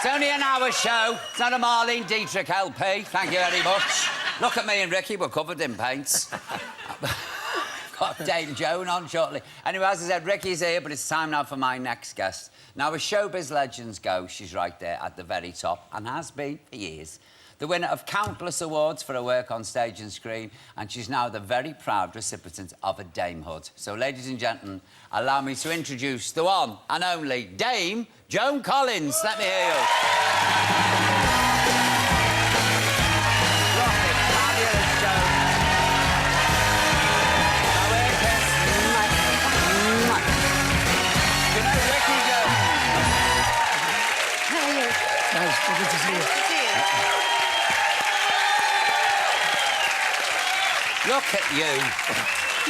It's only an hour show. It's not a Marlene Dietrich LP. Thank you very much. Look at me and Ricky, we're covered in paints. Got Dame Joan on shortly. Anyway, as I said, Ricky's here, but it's time now for my next guest. Now, as showbiz legends go, she's right there at the very top, and has been for years. The winner of countless awards for her work on stage and screen, and she's now the very proud recipient of a damehood. So, ladies and gentlemen, allow me to introduce the one and only Dame Joan Collins. Let me hear you. Good to see you. Look at you.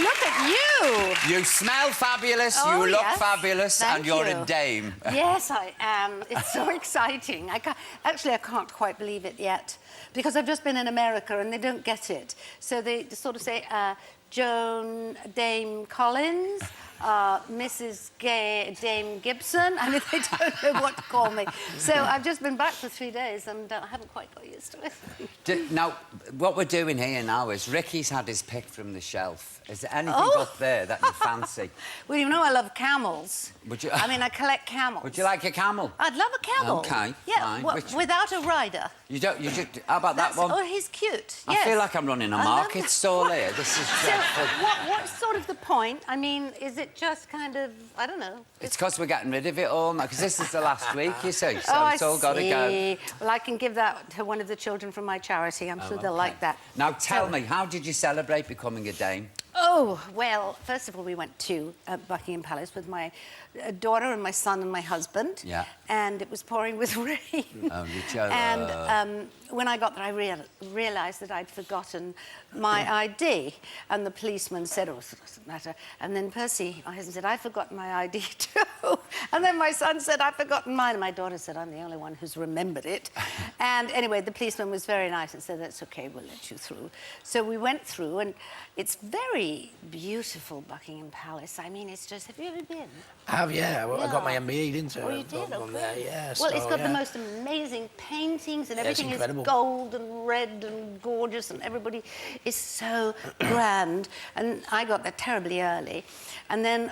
Look at you. You smell fabulous, Oh, you look yes. fabulous, Thank and you're you. a dame. Yes, I am. It's so exciting. I can't quite believe it yet, because I've just been in America and they don't get it. So they sort of say, Joan Dame Collins, Mrs. Dame Gibson. I mean, they don't know what to call me. So I've just been back for 3 days and I haven't quite got used to it. Now, what we're doing here now is Ricky's had his pick from the shelf. Is there anything up there that you fancy? Well, you know I love camels. Would you? I mean, I collect camels. Would you like a camel? I'd love a camel. OK, yeah, fine. without a rider. You don't... You just... How about that one? Oh, he's cute, I yes. feel like I'm running a market stall here. This is dreadful. So, what's sort of the point? I mean, is it just kind of... I don't know. It's because we're getting rid of it all now, because this is the last week, you see, so it's all got to go. Well, I can give that to one of the children from my charity. I'm sure they'll like that. Now, tell me, how did you celebrate becoming a dame? Oh, well, first of all, we went to Buckingham Palace with my daughter and my son and my husband. Yeah. And it was pouring with rain. Oh, you joke. And when I got there, I realised that I'd forgotten my ID. And the policeman said, oh, it doesn't matter. And then Percy, my husband, said, I've forgotten my ID too. And then my son said, I've forgotten mine. And my daughter said, I'm the only one who's remembered it. And anyway, the policeman was very nice and said, that's OK, we'll let you through. So we went through, and it's very beautiful, Buckingham Palace. I mean, it's just... Have you ever been? I have, yeah. Well, I got my MBE, didn't I? Oh, you did? From there, yeah. Well, so, it's got the most amazing paintings, and everything is gold and red and gorgeous, and everybody is so grand. And I got there terribly early. And then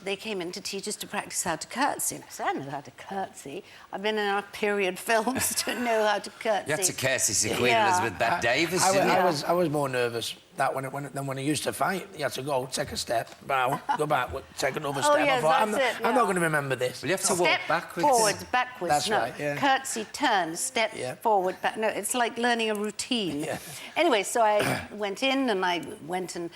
they came in to teach us to practice how to curtsy. And I said, I know how to curtsy. I've been in our period films to know how to curtsy. You had to curtsy to Queen Elizabeth Bette Davis, didn't you? I was more nervous that when he used to fight, you had to go, take a step, bow, go back, take another step. Yes, I'm that's not going to remember this. Well, you have to walk backwards. Forwards, backwards. That's no. right, yeah. Curtsy, turn, step forward, back. No, it's like learning a routine. Yeah. Anyway, so I went in and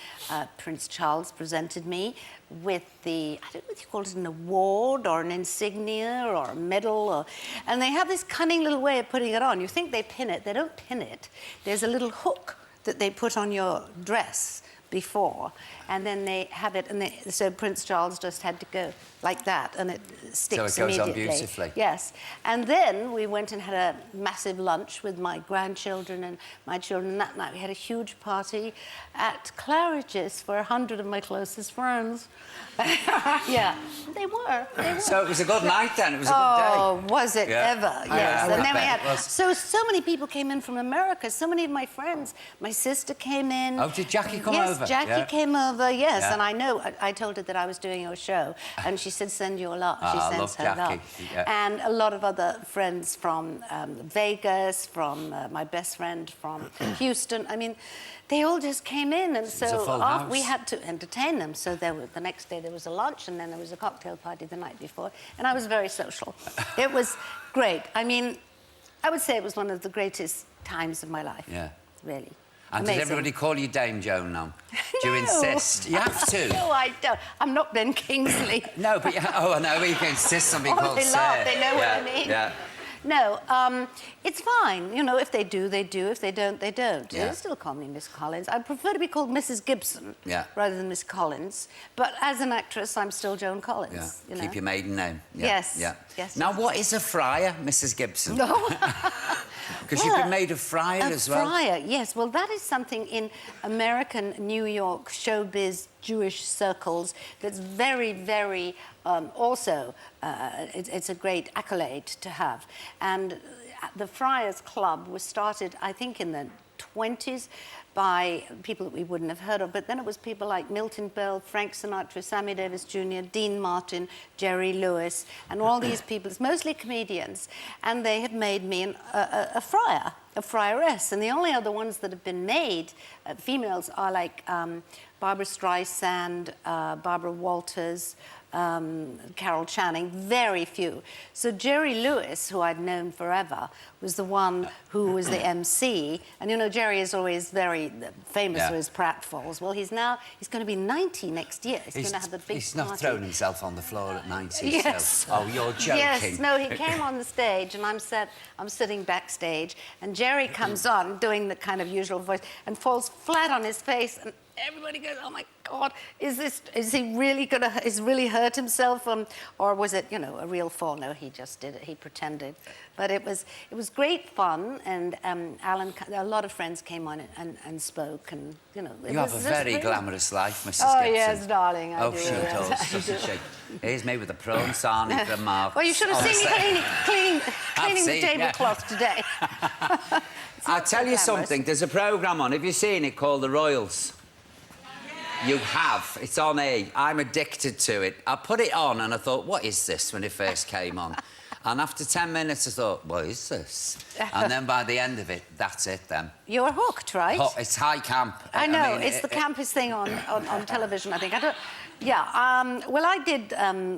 Prince Charles presented me with the, I don't know what you call it, an award or an insignia or a medal, and they have this cunning little way of putting it on. You think they pin it. They don't pin it. There's a little hook that they put on your dress before, and then they have it, and so Prince Charles just had to go like that, and it sticks so it goes immediately. on beautifully. Yes. And then we went and had a massive lunch with my grandchildren and my children, and that night we had a huge party at Claridge's for 100 of my closest friends. Yeah, they were. So it was a good night then, it was a good day. Oh, was it ever, yes. I And then we bet had, it was. so many people came in from America, so many of my friends. My sister came in. Oh, did Jackie come over? Yes, Jackie came over, yes. Yeah. And I know, I told her that I was doing your show, and she said, send your love. She sends her Jackie. love. Yeah. And a lot of other friends from Vegas, from my best friend from Houston. I mean, they all just came in, and so we had to entertain them. So the next day there was a lunch, and then there was a cocktail party the night before, and I was very social. It was great. I mean, I would say it was one of the greatest times of my life. Yeah. Really. And amazing. does everybody call you Dame Joan now? Do you insist? You have to. No, I don't. I'm not Ben Kingsley. No, but I know, you can insist on being called they Sir. laugh, they know what I mean. Yeah. No, it's fine. You know, if they do, they do. If they don't, they don't. Yeah. They still call me Miss Collins. I prefer to be called Mrs. Gibson rather than Miss Collins. But as an actress, I'm still Joan Collins. Yeah. You know? Keep your maiden name. Yeah. Yes. Yeah. Yes. Now, what is a friar, Mrs. Gibson? No. Because you've been made a friar as well. A friar, yes. Well, that is something in American New York showbiz Jewish circles that's very, very also, it's a great accolade to have. And the Friars Club was started, I think, in the 20s by people that we wouldn't have heard of, but then it was people like Milton Berle, Frank Sinatra, Sammy Davis Jr., Dean Martin, Jerry Lewis, and all these people, it's mostly comedians, and they had made me a friar, a friaress, and the only other ones that have been made, females, are like Barbara Streisand, Barbara Walters, Carol Channing, very few. So Jerry Lewis, who I'd known forever, was the one who was the MC. And, you know, Jerry is always very famous for his pratfalls. Well, he's going to be 90 next year. He's going to have the big He's not party. thrown himself on the floor at 90, Yes. so... Oh, you're joking. Yes, no, he came on the stage, and I'm sitting backstage, and Jerry comes on, doing the kind of usual voice, and falls flat on his face, and everybody goes, oh my God, is he really hurt himself? Or was it, you know, a real fall? No, he just did it, he pretended. But it was great fun, and Alan, a lot of friends came on and spoke, and, you know... You have a very glamorous life, Mrs. Oh, Gibson. yes, darling, I do. Oh, she does, doesn't she? Here's me with a prawn sarnie from Mark. Well, you should have seen me cleaning the tablecloth today. I'll tell you something, there's a programme on, have you seen it, called The Royals? You have. It's on E. I'm addicted to it. I put it on and I thought, what is this, when it first came on? And after 10 minutes, I thought, what is this? And then by the end of it, that's it then. You're hooked, right? It's high camp. I know, I mean, it's the campest thing on television, I think. Yeah, well, I did...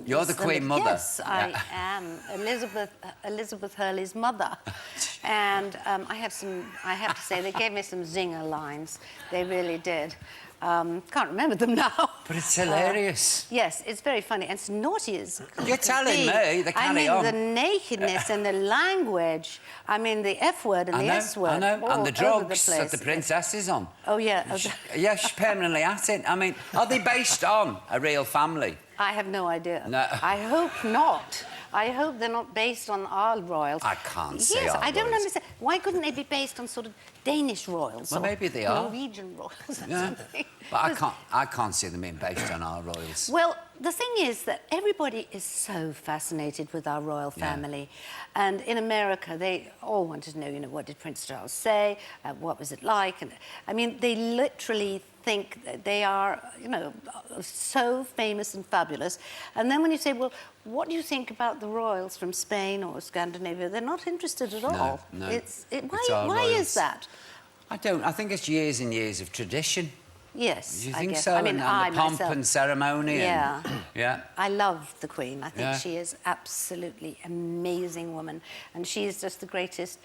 You're the Queen Mother. Yes, I am. Elizabeth Hurley's mother. And I have to say, they gave me some zinger lines. They really did. Can't remember them now. But it's hilarious. Yes, it's very funny. And it's naughty as... You're telling me, they carry on. I mean, the nakedness and the language. I mean, the F word and the S word. I know, and the drugs the that the princess is on. Oh, yeah. Yeah, she's permanently at it. I mean, are they based on a real family? I have no idea. No. I hope not. I hope they're not based on our royals. I can't see Yes, our I don't royals. understand. Why couldn't they be based on sort of Danish royals? Well, or maybe they are. Norwegian royals or something. But I can't see them being based on our royals. Well, the thing is that everybody is so fascinated with our royal family. And in America, they all wanted to know, you know, what did Prince Charles say? What was it like? And I mean, they literally think that they are, you know, so famous and fabulous. And then when you say, well, what do you think about the royals from Spain or Scandinavia? They're not interested at all. No. Why is that? I don't. I think it's years and years of tradition. Yes, Do you I think guess. so? I mean, and the pomp myself, and ceremony. Yeah. Yeah. I love the Queen. I think she is absolutely amazing woman, and she is just the greatest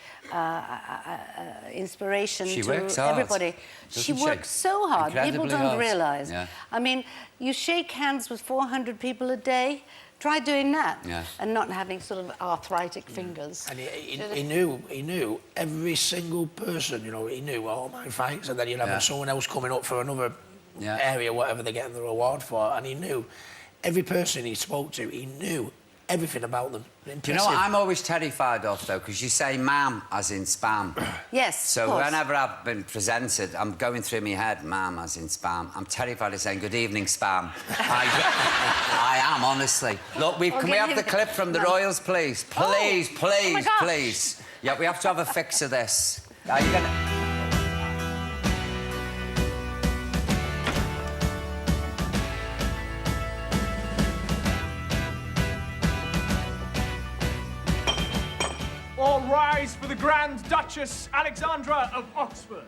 inspiration She to works hard, everybody. She works so hard. Incredibly People don't hard. realise. Yeah. I mean, you shake hands with 400 people a day. Try doing that, and not having sort of arthritic fingers. And he knew every single person. You know, he knew all my fights, and then you'd have someone else coming up for another area, whatever they're getting the reward for, and he knew every person he spoke to. He knew everything about them. Do you know what I'm always terrified of, though? Because you say ma'am as in spam. Yes, So whenever I've been presented, I'm going through my head, ma'am as in spam. I'm terrified of saying good evening, spam. I am, honestly. Look, can we have the clip from the Royals, please? Please, please, please. Yeah, we have to have a fix of this. Are you gonna... All rise for the Grand Duchess Alexandra of Oxford.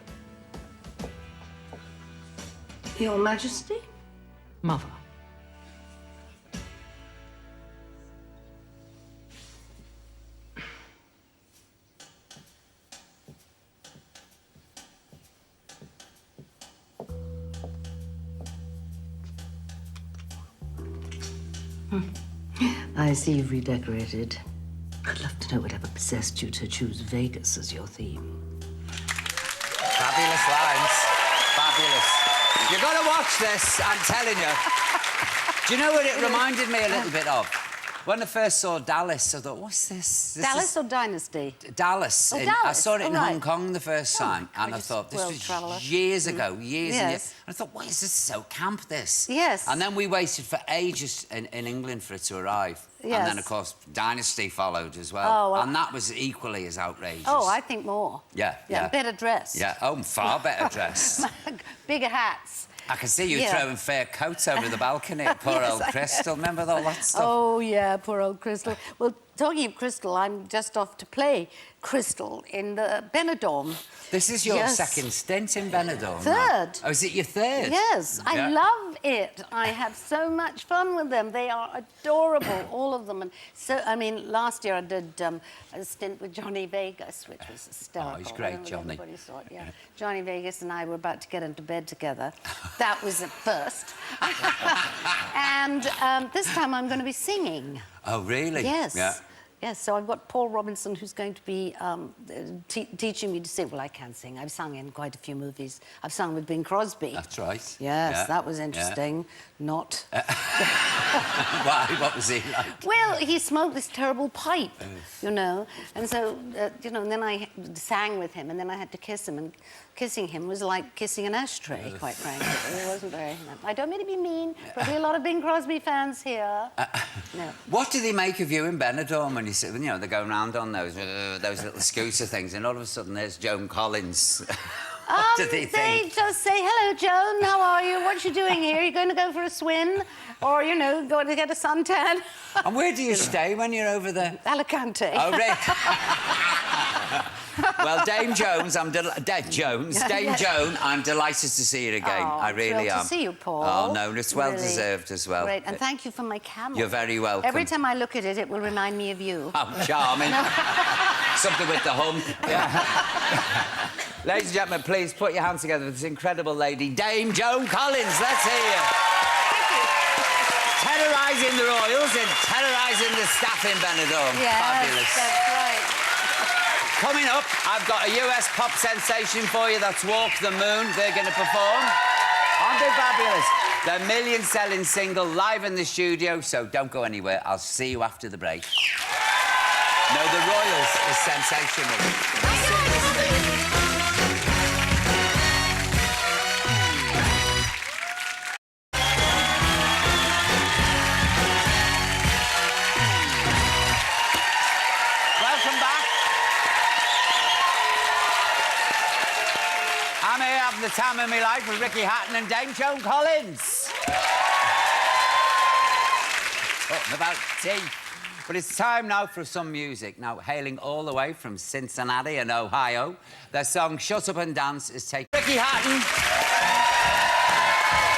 Your Majesty? Mother. I see you've redecorated. I'd love to know whatever possessed you to choose Vegas as your theme. Fabulous lines. Fabulous. You've got to watch this, I'm telling you. Do you know what it reminded me a little bit of? When I first saw Dallas, I thought, what's this? Dallas or Dynasty? Dallas. Oh, I Dallas. saw it in right. Hong Kong the first time, and I gorgeous thought, this world was traveller. years ago, years and Yes. years. And I thought, what is this? So camp, this. Yes. And then we waited for ages in England for it to arrive. And Yes. then, of course, Dynasty followed as well. Oh, well, and that was equally as outrageous. Oh, I think more. Yeah, yeah. Better dressed. Yeah, oh, far better dressed. Bigger hats. I can see you Yeah. throwing fair coats over the balcony at poor Yes, old I Crystal. Remember all that stuff? Oh, yeah, poor old Crystal. Well, talking of Crystal, I'm just off to play Crystal in the Benidorm. This is your Yes. second stint in Benidorm. Third. Now. Oh, is it your third? Yes, I Yeah. love it. I have so much fun with them. They are adorable, all of them. And so, I mean, last year I did a stint with Johnny Vegas, which was hysterical. Oh, he's great, I don't know Johnny. if Everybody saw it, yeah. Johnny Vegas and I were about to get into bed together. That was at first. And this time I'm going to be singing. Oh, really? Yes. Yeah. Yes, so I've got Paul Robinson who's going to be teaching me to sing. Well, I can sing. I've sung in quite a few movies. I've sung with Bing Crosby. That's right. Yes, Yeah. that was interesting. Not. Why? What was he like? Well, he smoked this terrible pipe, you know, and so, you know, and then I sang with him, and then I had to kiss him, and kissing him was like kissing an ashtray, quite frankly. It wasn't very... I don't mean to be mean. Probably a lot of Bing Crosby fans here. No. What do they make of you in Benidorm when you sit, you know, they're going round on those little scooter things, and all of a sudden there's Joan Collins. What do they think? They just say, hello, Joan, how are you? What you doing here? You going to go for a swim? Or, you know, going to get a suntan? And where do you stay when you're over there? Alicante. Oh, really? Well, Dame Jones, Dame Joan, I'm delighted to see you again. Oh, I really thrilled am. to see you, Paul. Oh, no, it's well Really deserved as well. Great, and thank you for my camel. You're very welcome. Every time I look at it, it will remind me of you. Oh, charming. Something with the hump. Yeah. Ladies and gentlemen, please put your hands together for this incredible lady, Dame Joan Collins. Let's hear you. Thank you. Terrorising the royals and terrorising the staff in Benidorm. Yes, Fabulous. that's right. Coming up, I've got a US pop sensation for you. That's Walk the Moon. They're going to perform. Aren't they fabulous? Their million-selling single live in the studio, so don't go anywhere. I'll see you after the break. No, the Royals is sensational. Welcome back. I'm here having the time of my life with Ricky Hatton and Dame Joan Collins. Talking about tea. But it's time now for some music. Now, hailing all the way from Cincinnati in Ohio, their song Shut Up and Dance is taking Ricky Hatton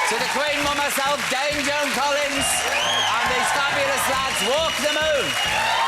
to the Queen Mum herself, Dame Joan Collins, and these fabulous lads, Walk the Moon.